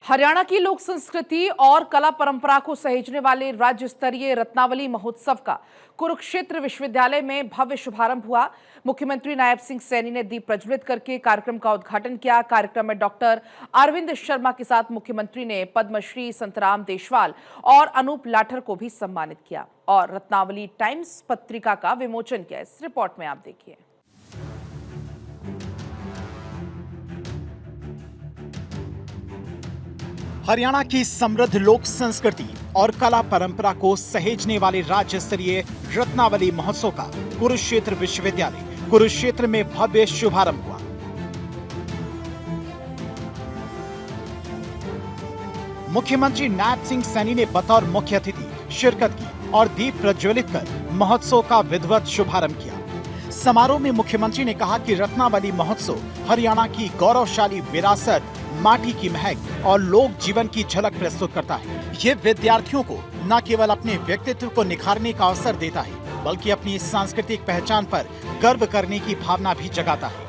हरियाणा की लोक संस्कृति और कला परंपरा को सहेजने वाले राज्य स्तरीय रत्नावली महोत्सव का कुरुक्षेत्र विश्वविद्यालय में भव्य शुभारंभ हुआ। मुख्यमंत्री नायब सिंह सैनी ने दीप प्रज्वलित करके कार्यक्रम का उद्घाटन किया। कार्यक्रम में डॉक्टर अरविंद शर्मा के साथ मुख्यमंत्री ने पद्मश्री संतराम देशवाल और अनूप लाठर को भी सम्मानित किया और रत्नावली टाइम्स पत्रिका का विमोचन किया। इस रिपोर्ट में आप देखिए। हरियाणा की समृद्ध लोक संस्कृति और कला परंपरा को सहेजने वाले राज्य स्तरीय रत्नावली महोत्सव का कुरुक्षेत्र विश्वविद्यालय कुरुक्षेत्र में भव्य शुभारंभ हुआ। मुख्यमंत्री नायब सिंह सैनी ने बतौर मुख्य अतिथि शिरकत की और दीप प्रज्वलित कर महोत्सव का विधिवत शुभारंभ किया। समारोह में मुख्यमंत्री ने कहा कि रत्नावली महोत्सव हरियाणा की गौरवशाली विरासत, माटी की महक और लोक जीवन की झलक प्रस्तुत करता है। ये विद्यार्थियों को न केवल अपने व्यक्तित्व को निखारने का अवसर देता है, बल्कि अपनी सांस्कृतिक पहचान पर गर्व करने की भावना भी जगाता है।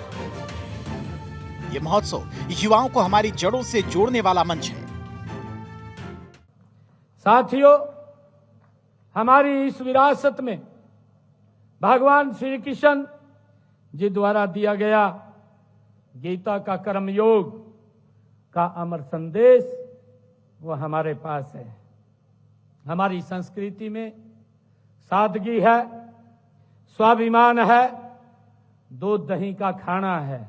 ये महोत्सव युवाओं को हमारी जड़ों से जोड़ने वाला मंच है। साथियों, हमारी इस विरासत में भगवान श्री कृष्ण जी द्वारा दिया गया गीता का कर्मयोग का अमर संदेश वो हमारे पास है। हमारी संस्कृति में सादगी है, स्वाभिमान है, दूध दही का खाना है।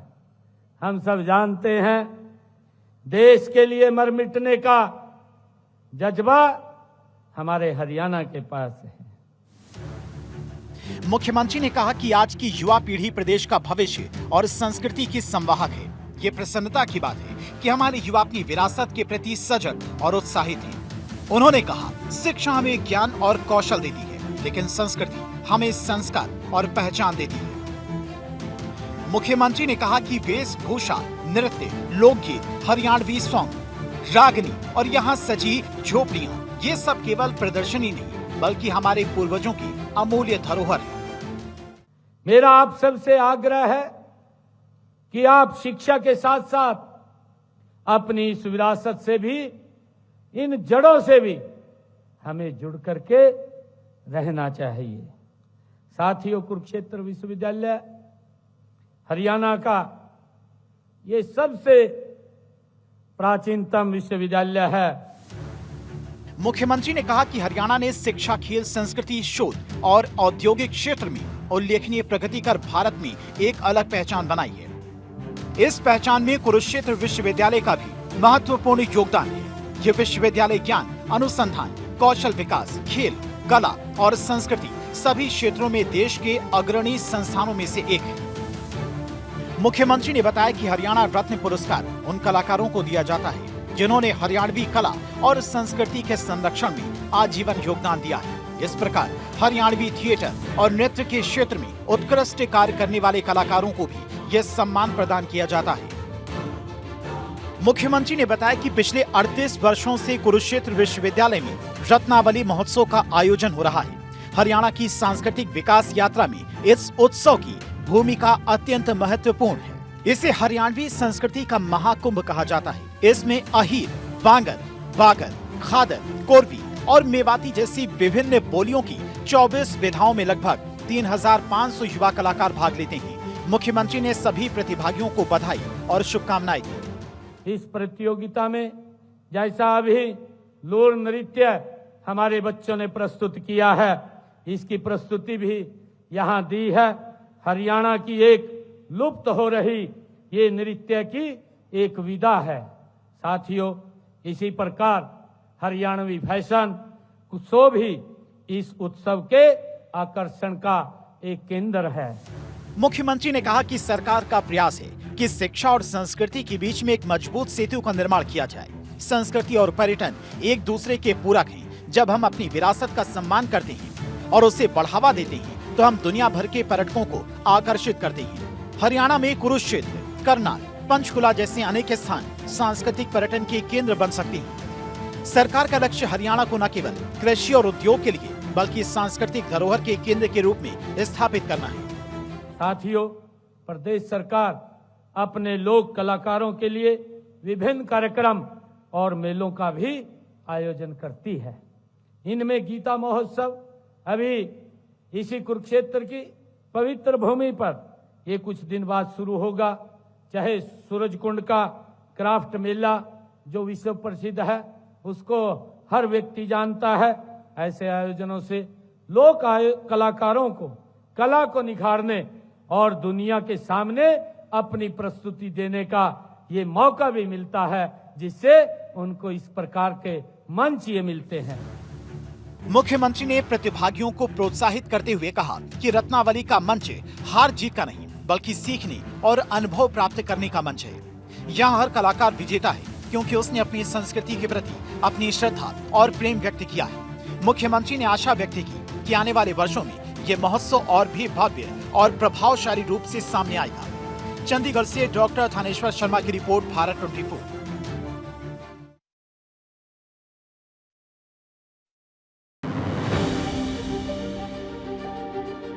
हम सब जानते हैं देश के लिए मर मिटने का जज्बा हमारे हरियाणा के पास है। मुख्यमंत्री ने कहा कि आज की युवा पीढ़ी प्रदेश का भविष्य और संस्कृति की संवाहक है। ये प्रसन्नता की बात है कि हमारे युवा अपनी विरासत के प्रति सजग और उत्साहित हैं। उन्होंने कहा, शिक्षा हमें ज्ञान और कौशल देती है, लेकिन संस्कृति हमें संस्कार और पहचान देती है। मुख्यमंत्री ने कहा कि वेशभूषा, नृत्य, लोकगीत, हरियाणवी सॉन्ग, रागनी और यहाँ सजी झोपड़ियाँ, ये सब केवल प्रदर्शनी नहीं, बल्कि हमारे पूर्वजों की अमूल्य धरोहर है। मेरा आप सबसे आग्रह है कि आप शिक्षा के साथ साथ अपनी इस विरासत से भी, इन जड़ों से भी हमें जुड़ करके रहना चाहिए। साथियों, कुरुक्षेत्र विश्वविद्यालय हरियाणा का ये सबसे प्राचीनतम विश्वविद्यालय है। मुख्यमंत्री ने कहा कि हरियाणा ने शिक्षा, खेल, संस्कृति, शोध और औद्योगिक क्षेत्र में उल्लेखनीय प्रगति कर भारत में एक अलग पहचान बनाई है। इस पहचान में कुरुक्षेत्र विश्वविद्यालय का भी महत्वपूर्ण योगदान है। ये विश्वविद्यालय ज्ञान, अनुसंधान, कौशल विकास, खेल, कला और संस्कृति सभी क्षेत्रों में देश के अग्रणी संस्थानों में से एक है। मुख्यमंत्री ने बताया कि हरियाणा रत्न पुरस्कार उन कलाकारों को दिया जाता है जिन्होंने हरियाणवी कला और संस्कृति के संरक्षण में आजीवन योगदान दिया है। इस प्रकार हरियाणवी थिएटर और नृत्य के क्षेत्र में उत्कृष्ट कार्य करने वाले कलाकारों को भी यह सम्मान प्रदान किया जाता है। मुख्यमंत्री ने बताया कि पिछले 38 वर्षों से कुरुक्षेत्र विश्वविद्यालय में रत्नावली महोत्सव का आयोजन हो रहा है। हरियाणा की सांस्कृतिक विकास यात्रा में इस उत्सव की भूमिका अत्यंत महत्वपूर्ण है। इसे हरियाणवी संस्कृति का महाकुंभ कहा जाता है। इसमें अहीर, बांगर, बागर, खादर, कोरवी और मेवाती जैसी विभिन्न बोलियों की 24 विधाओं में लगभग 3500 युवा कलाकार भाग लेते हैं। मुख्यमंत्री ने सभी प्रतिभागियों को बधाई और शुभकामनाएं दी। इस प्रतियोगिता में जैसा अभी लोर नृत्य हमारे बच्चों ने प्रस्तुत किया है, इसकी प्रस्तुति भी यहाँ दी है। हरियाणा की एक लुप्त हो रही ये नृत्य की एक विधा है। साथियों, इसी प्रकार हरियाणवी फैशन उत्सव भी इस उत्सव के आकर्षण का एक केंद्र है। मुख्यमंत्री ने कहा कि सरकार का प्रयास है कि शिक्षा और संस्कृति के बीच में एक मजबूत सेतु का निर्माण किया जाए। संस्कृति और पर्यटन एक दूसरे के पूरक हैं। जब हम अपनी विरासत का सम्मान करते हैं और उसे बढ़ावा देते हैं, तो हम दुनिया भर के पर्यटकों को आकर्षित करते हैं। हरियाणा में कुरुक्षेत्र, करनाल, पंचकुला जैसे अनेक स्थान सांस्कृतिक पर्यटन के केंद्र बन सकते हैं। सरकार का लक्ष्य हरियाणा को न केवल कृषि और उद्योग के लिए, बल्कि सांस्कृतिक धरोहर के केंद्र के रूप में स्थापित करना है। साथियों, प्रदेश सरकार अपने लोक कलाकारों के लिए विभिन्न कार्यक्रम और मेलों का भी आयोजन करती है। इनमें गीता महोत्सव अभी इसी कुरुक्षेत्र की पवित्र भूमि पर ये कुछ दिन बाद शुरू होगा। चाहे सूरजकुंड का क्राफ्ट मेला जो विश्व प्रसिद्ध है उसको हर व्यक्ति जानता है। ऐसे आयोजनों से लोक कलाकारों को कला को निखारने और दुनिया के सामने अपनी प्रस्तुति देने का ये मौका भी मिलता है, जिससे उनको इस प्रकार के मंच ये मिलते हैं। मुख्यमंत्री ने प्रतिभागियों को प्रोत्साहित करते हुए कहा कि रत्नावली का मंच हार जीत का नहीं बल्कि सीखने और अनुभव प्राप्त करने का मंच है। यहाँ हर कलाकार विजेता है क्योंकि उसने अपनी संस्कृति के प्रति अपनी श्रद्धा और प्रेम व्यक्त किया है। मुख्यमंत्री ने आशा व्यक्त की कि आने वाले वर्षों में ये महोत्सव और भी भव्य और प्रभावशाली रूप से सामने आएगा। चंडीगढ़ से डॉक्टर थानेश्वर शर्मा की रिपोर्ट, भारत 24।